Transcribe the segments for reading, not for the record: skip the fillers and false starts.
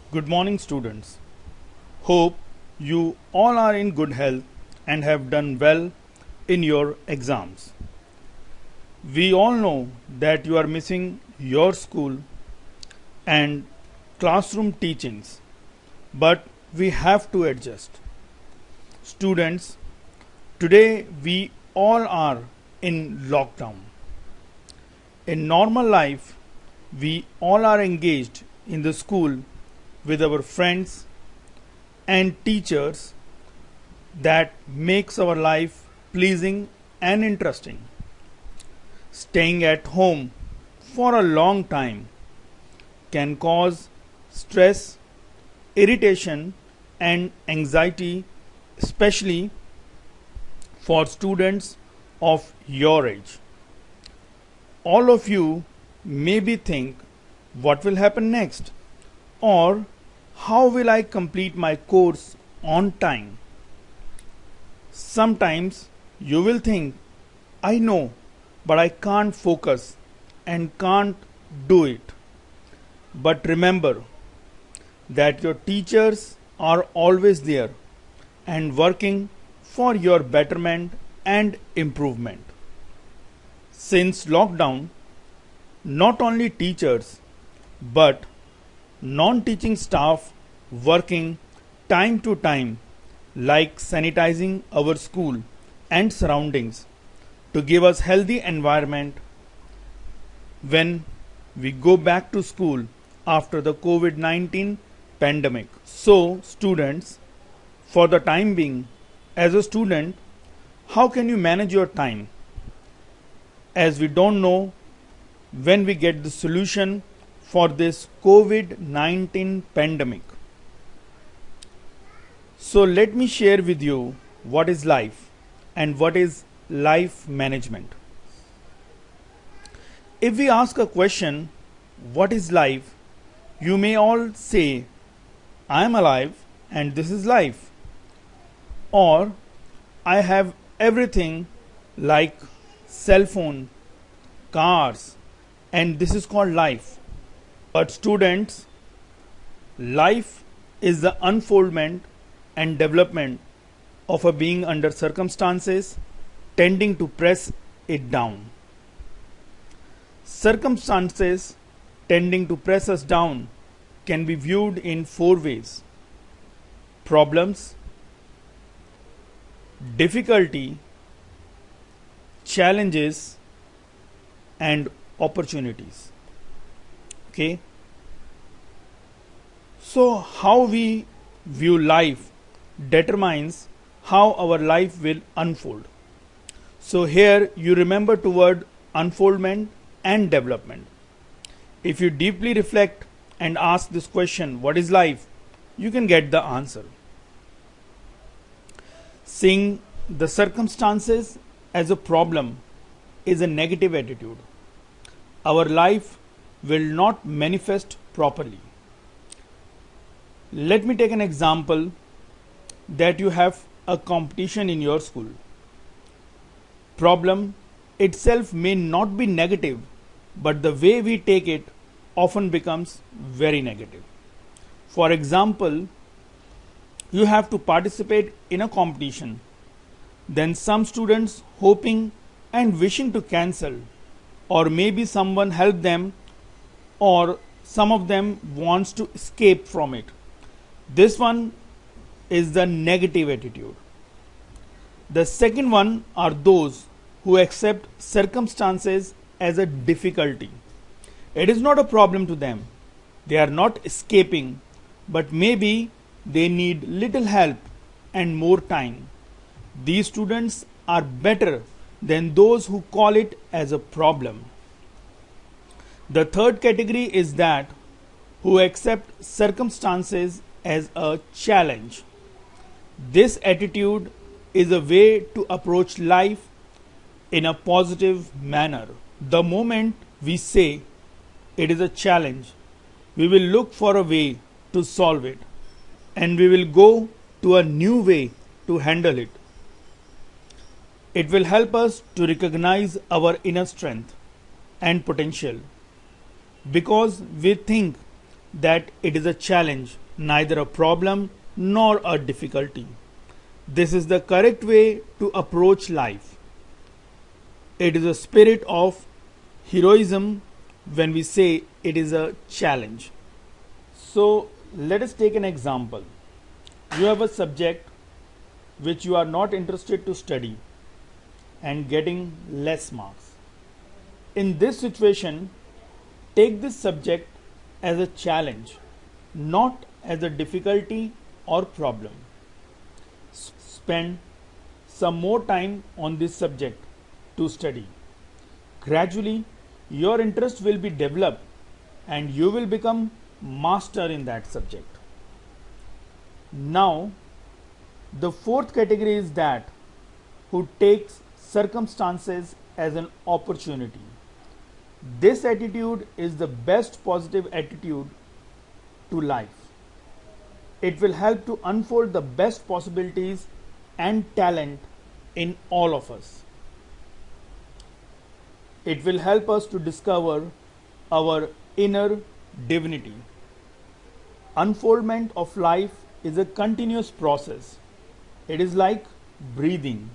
Good morning, students. Hope you all are in good health and have done well in your exams. We all know that you are missing your school and classroom teachings, but we have to adjust. Students, today we all are in lockdown. In normal life, we all are engaged in the school with our friends and teachers that makes our life pleasing and interesting. Staying at home for a long time can cause stress, irritation, and anxiety, especially for students of your age. All of you maybe think, what will happen next? Or how will I complete my course on time? Sometimes you will think, I know, but I can't focus and can't do it. But remember that your teachers are always there and working for your betterment and improvement. Since lockdown, not only teachers but non-teaching staff working time to time, like sanitizing our school and surroundings to give us healthy environment when we go back to school after the COVID-19 pandemic. So students, for the time being, as a student, how can you manage your time, as we don't know when we get the solution for this COVID-19 pandemic? So let me share with you what is life and what is life management. If we ask a question, what is life? You may all say, I am alive and this is life. Or I have everything like cell phone, cars, and this is called life. But students, life is the unfoldment and development of a being under circumstances tending to press it down. Circumstances tending to press us down can be viewed in four ways: problems, difficulty, challenges, and opportunities. Okay. So how we view life determines how our life will unfold. So here you remember the word unfoldment and development. If you deeply reflect and ask this question, what is life? You can get the answer. Seeing the circumstances as a problem is a negative attitude. Our life will not manifest properly. Let me take an example that you have a competition in your school. Problem itself may not be negative, but the way we take it often becomes very negative. For example, you have to participate in a competition. Then some students hoping and wishing to cancel, or maybe someone helped them, or some of them wants to escape from it. This one is the negative attitude. The second one are those who accept circumstances as a difficulty. It is not a problem to them. They are not escaping, but maybe they need little help and more time. These students are better than those who call it as a problem. The third category is that who accept circumstances as a challenge. This attitude is a way to approach life in a positive manner. The moment we say it is a challenge, we will look for a way to solve it, and we will go to a new way to handle it. It will help us to recognize our inner strength and potential, because we think that it is a challenge, neither a problem nor a difficulty. This is the correct way to approach life. It is a spirit of heroism when we say it is a challenge. So let us take an example. You have a subject which you are not interested to study and getting less marks. In this situation, take this subject as a challenge, not as a difficulty or problem. Spend some more time on this subject to study. Gradually, your interest will be developed and you will become master in that subject. Now, the fourth category is that who takes circumstances as an opportunity. This attitude is the best positive attitude to life. It will help to unfold the best possibilities and talent in all of us. It will help us to discover our inner divinity. Unfoldment of life is a continuous process. It is like breathing.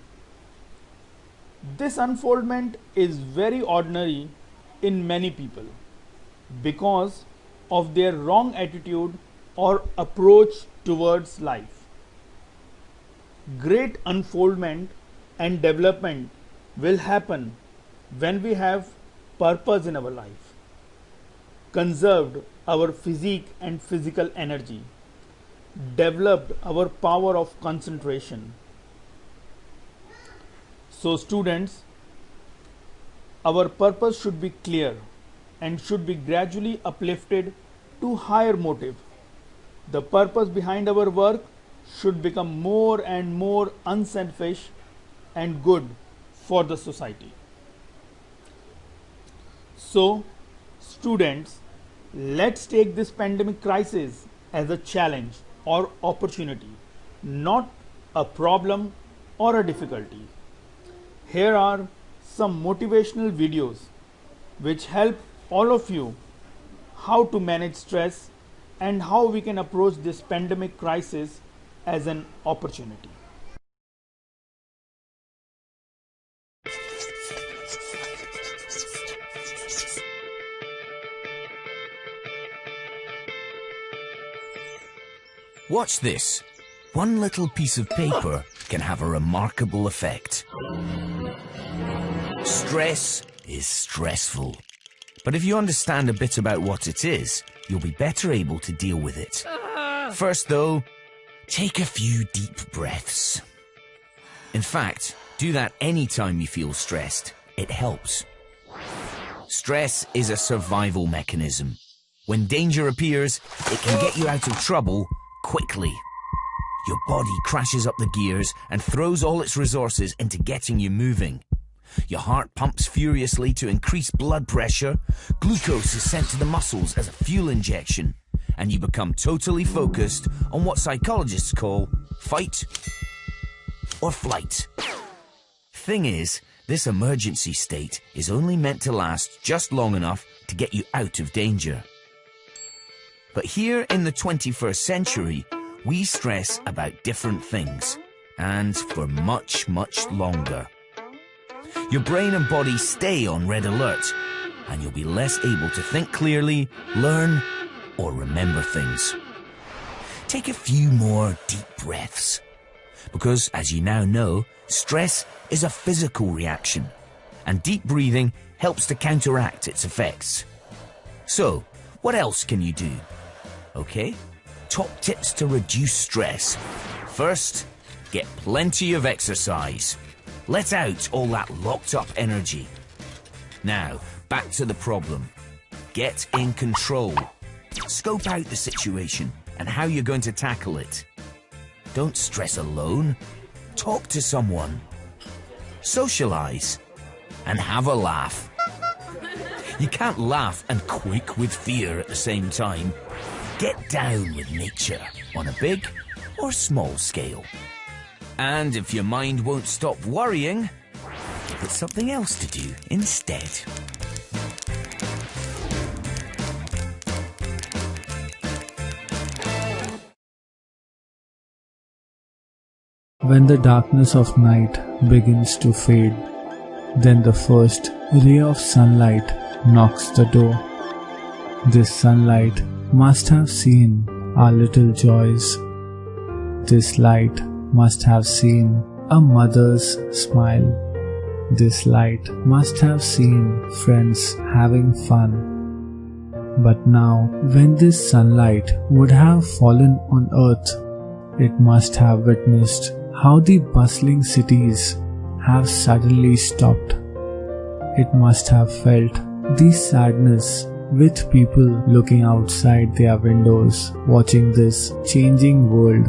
This unfoldment is very ordinary in many people because of their wrong attitude or approach towards life. Great unfoldment and development will happen when we have purpose in our life, conserved our physique and physical energy, developed our power of concentration. So students, our purpose should be clear and should be gradually uplifted to higher motive. The purpose behind our work should become more and more unselfish and good for the society. So, students, let's take this pandemic crisis as a challenge or opportunity, not a problem or a difficulty. Here are some motivational videos which help all of you how to manage stress and how we can approach this pandemic crisis as an opportunity. Watch this. One little piece of paper can have a remarkable effect. Stress is stressful. But if you understand a bit about what it is, you'll be better able to deal with it. First though, take a few deep breaths. In fact, do that anytime you feel stressed. It helps. Stress is a survival mechanism. When danger appears, it can get you out of trouble quickly. Your body crashes up the gears and throws all its resources into getting you moving. Your heart pumps furiously to increase blood pressure, glucose is sent to the muscles as a fuel injection, and you become totally focused on what psychologists call fight or flight. Thing is, this emergency state is only meant to last just long enough to get you out of danger. But here in the 21st century, we stress about different things, and for much, much longer. Your brain and body stay on red alert, and you'll be less able to think clearly, learn, or remember things. Take a few more deep breaths, because as you now know, stress is a physical reaction, and deep breathing helps to counteract its effects. So, what else can you do? Okay, top tips to reduce stress. First, get plenty of exercise. Let out all that locked up energy. Now, back to the problem. Get in control. Scope out the situation and how you're going to tackle it. Don't stress alone. Talk to someone. Socialize. And have a laugh. You can't laugh and quake with fear at the same time. Get down with nature on a big or small scale. And if your mind won't stop worrying, give it something else to do instead. When the darkness of night begins to fade, then the first ray of sunlight knocks the door. This sunlight must have seen our little joys. This light must have seen a mother's smile. This light must have seen friends having fun. But now, when this sunlight would have fallen on earth, it must have witnessed how the bustling cities have suddenly stopped. It must have felt the sadness with people looking outside their windows, watching this changing world.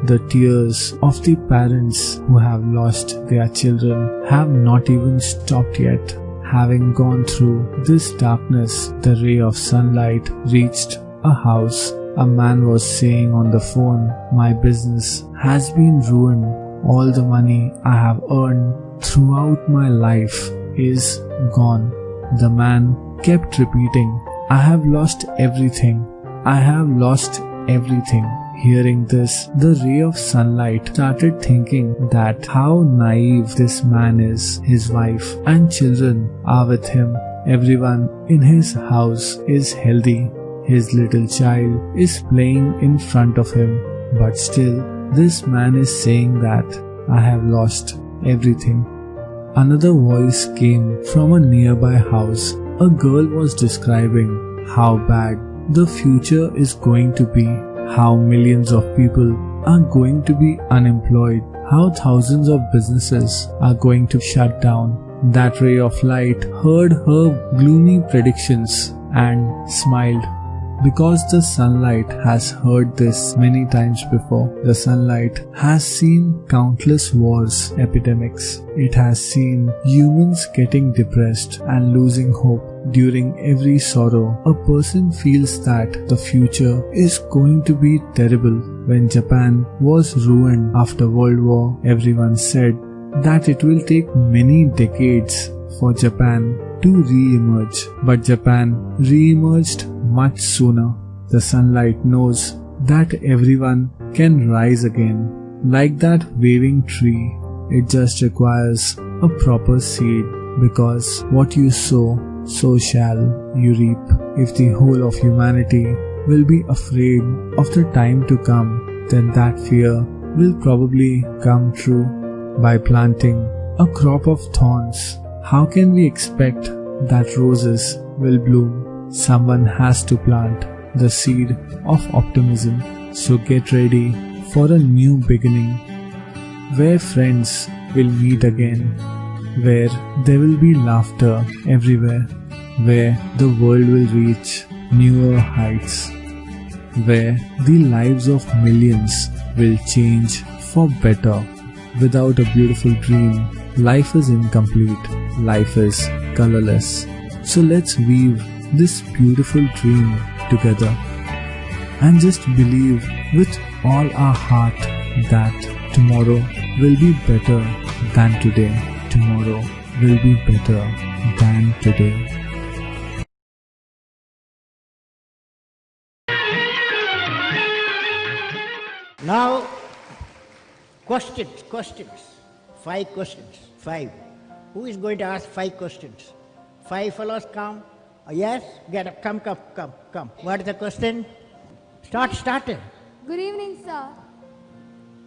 The tears of the parents who have lost their children have not even stopped yet. Having gone through this darkness, the ray of sunlight reached a house. A man was saying on the phone, "My business has been ruined. All the money I have earned throughout my life is gone." The man kept repeating, "I have lost everything. I have lost everything." Hearing this, the ray of sunlight started thinking that how naive this man is. His wife and children are with him. Everyone in his house is healthy. His little child is playing in front of him. But still, this man is saying that I have lost everything. Another voice came from a nearby house. A girl was describing how bad the future is going to be. How millions of people are going to be unemployed, how thousands of businesses are going to shut down. That ray of light heard her gloomy predictions and smiled, because the sunlight has heard this many times before. The sunlight has seen countless wars, epidemics. It has seen humans getting depressed and losing hope. During every sorrow, a person feels that the future is going to be terrible. When Japan was ruined after World War, everyone said that it will take many decades for Japan to re-emerge. But Japan re-emerged much sooner. The sunlight knows that everyone can rise again. Like that waving tree, it just requires a proper seed, because what you sow, so shall you reap. If the whole of humanity will be afraid of the time to come, then that fear will probably come true. By planting a crop of thorns, how can we expect that roses will bloom? Someone has to plant the seed of optimism. So get ready for a new beginning, where friends will meet again, where there will be laughter everywhere, where the world will reach newer heights, where the lives of millions will change for better. Without a beautiful dream, life is incomplete, life is colorless. So let's weave this beautiful dream together and just believe with all our heart that tomorrow will be better than today. Tomorrow will be better than today. Now, questions. 5 questions. 5. Who is going to ask 5 questions? 5 fellows come. Yes? Get up. Come. What is the question? Start. Good evening, sir.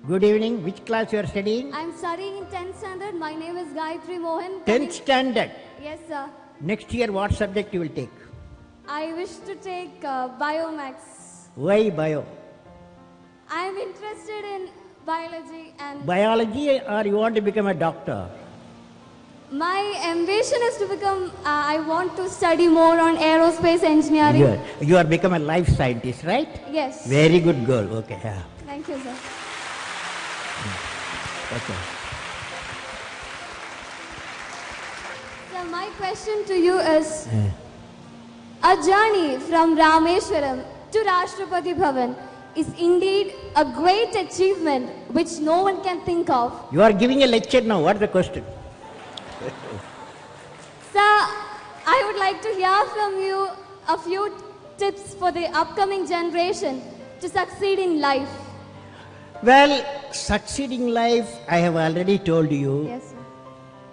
Good evening. Which class you are studying? I'm studying in 10th standard. My name is Gayatri Mohan. 10th standard. Yes, sir. Next year, what subject you will take? I wish to take Biomax. Why bio? I'm interested in biology and... Biology, or you want to become a doctor? My ambition is to become... I want to study more on aerospace engineering. Good. You are become a life scientist, right? Yes. Very good girl. Okay. Yeah. Thank you, sir. Okay. So my question to you is, a journey from Rameshwaram to Rashtrapati Bhavan is indeed a great achievement which no one can think of. You are giving a lecture now. What is the question? Sir, I would like to hear from you a few tips for the upcoming generation to succeed in life. Well, succeeding life, I have already told you, Yes, sir.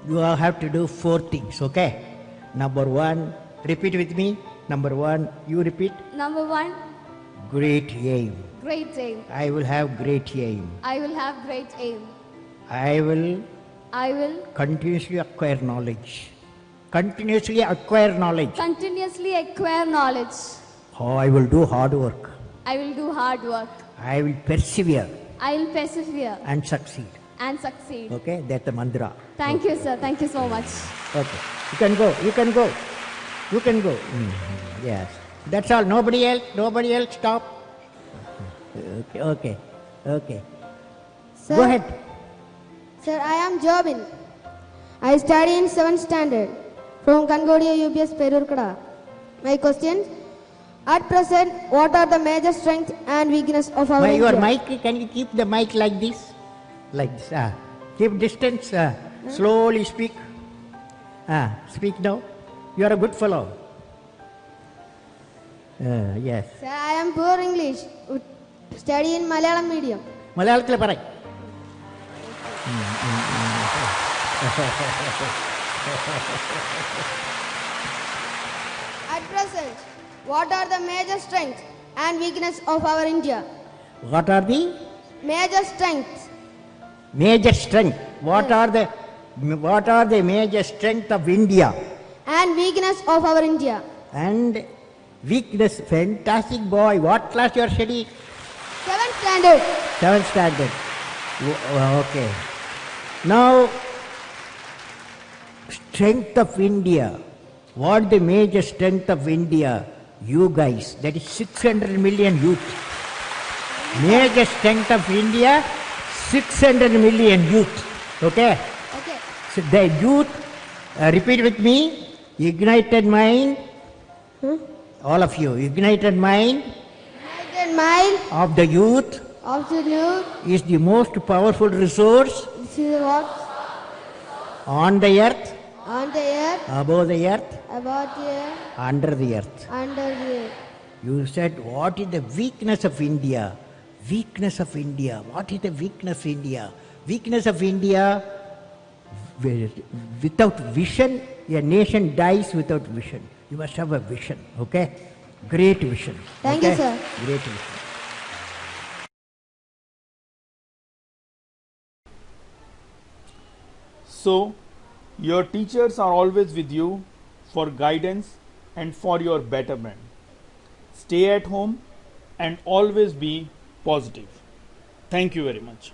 you have to do 4 things, okay? Number 1, repeat with me. Number 1, you repeat. Number 1, Great aim. great aim. I will have great aim. I will have great aim. I will I will continuously acquire knowledge. Continuously acquire knowledge. continuously acquire knowledge. Oh, I will do hard work. I will do hard work. I will persevere I will persevere and succeed. and succeed. Okay, that's the mantra. Thank you, sir. Thank you so much. Okay, you can go. You can go. You can go. Yes, that's all. Nobody else. Nobody else. Stop. Okay. Okay. Okay. Sir, Go ahead. Sir, I am Jobin. I study in 7th standard from Concordia UPS Perurkada. My question: at present, what are the major strengths and weakness of our Your India? mic. Can you keep the mic like this? Like this. Keep distance. Slowly speak. Speak now. You are a good fellow. Yes. Sir, I am poor English. Study in Malayalam medium. മലയാളത്തിൽ പറ. At present, what are the major strengths and weakness of our India? What are the Major strengths major strength? What are the major strength of India and weakness of our India. and weakness? Fantastic boy. What class you are studying? 7th standard. 7th standard. Okay. Now, strength of India. What the major strength of India? You guys. That is 600 million youth. Major strength of India, 600 million youth. Okay? Okay. So the youth, repeat with me, ignited mind, all of you, ignited mind United mind of the youth of the youth. is the most powerful resource This is what on the earth, on the earth, above the earth, about the earth, under the earth. under the earth. You said, what is the weakness of India? Weakness of India. What is the weakness of India? Weakness of India, without vision, a nation dies without vision. You must have a vision, okay? Great vision. Thank you, okay? sir. Great vision. So, your teachers are always with you for guidance and for your betterment. Stay at home and always be positive. Thank you very much.